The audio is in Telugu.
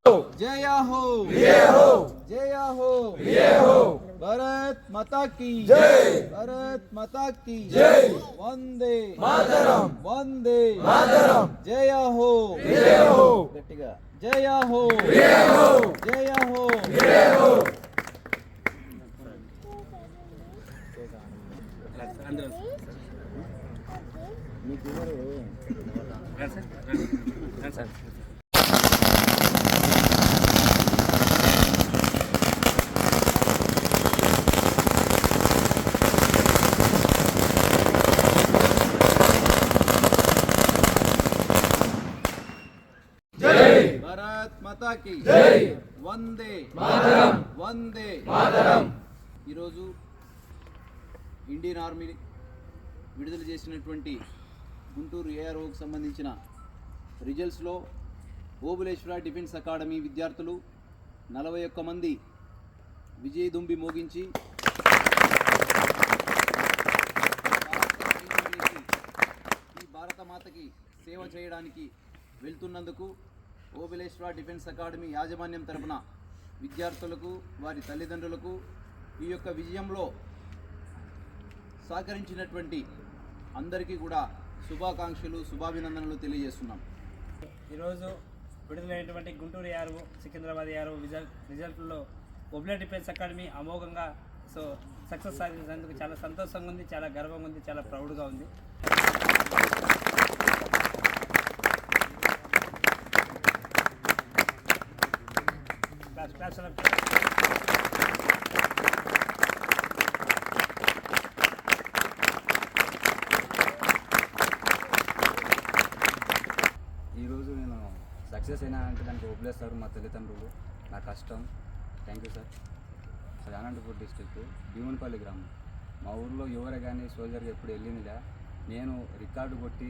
जय हो जय हो भारत माता की जय, भारत माता की जय, वंदे मातरम, वंदे मातरम, जय हो गट्टिगा जय हो जय हो भारत माता की जय, वंदे मातरम, वंदे मातरम। ఈరోజు ఇండియన్ ఆర్మీ విడుదల చేసినటువంటి గుంటూరు ఏఆర్ఓకి సంబంధించిన రిజల్ట్స్లో ఓబులేశ్వర డిఫెన్స్ అకాడమీ విద్యార్థులు 41 మంది విజయదుంబి మోగించి ఈ భారత మాతకి సేవ చేయడానికి వెళ్తున్నందుకు ఓబులేశ్వర డిఫెన్స్ అకాడమీ యాజమాన్యం తరపున విద్యార్థులకు వారి తల్లిదండ్రులకు ఈ యొక్క విజయంలో సహకరించినటువంటి అందరికీ కూడా శుభాకాంక్షలు శుభాభినందనలు తెలియజేస్తున్నాం. ఈరోజు విడుదలైనటువంటి గుంటూరు ఏఆర్ఓ సికింద్రాబాద్ ఏఆర్ఓ రిజల్ట్లో ఓబులేశ్వర డిఫెన్స్ అకాడమీ అమోఘంగా సక్సెస్ సాధించినందుకు చాలా సంతోషంగా ఉంది, చాలా గర్వంగా ఉంది, చాలా ప్రౌడ్గా ఉంది. ఈరోజు నేను సక్సెస్ అయినా అంటే దానికి ఓబులేశ్వర్ మా తల్లిదండ్రులు, నా కష్టం. Thank you sir. అది అనంతపూర్ డిస్ట్రిక్ట్ భీమునిపల్లి గ్రామం. మా ఊర్లో ఎవరు కానీ సోల్జర్గా ఎప్పుడు వెళ్ళిందిలే. నేను రికార్డు కొట్టి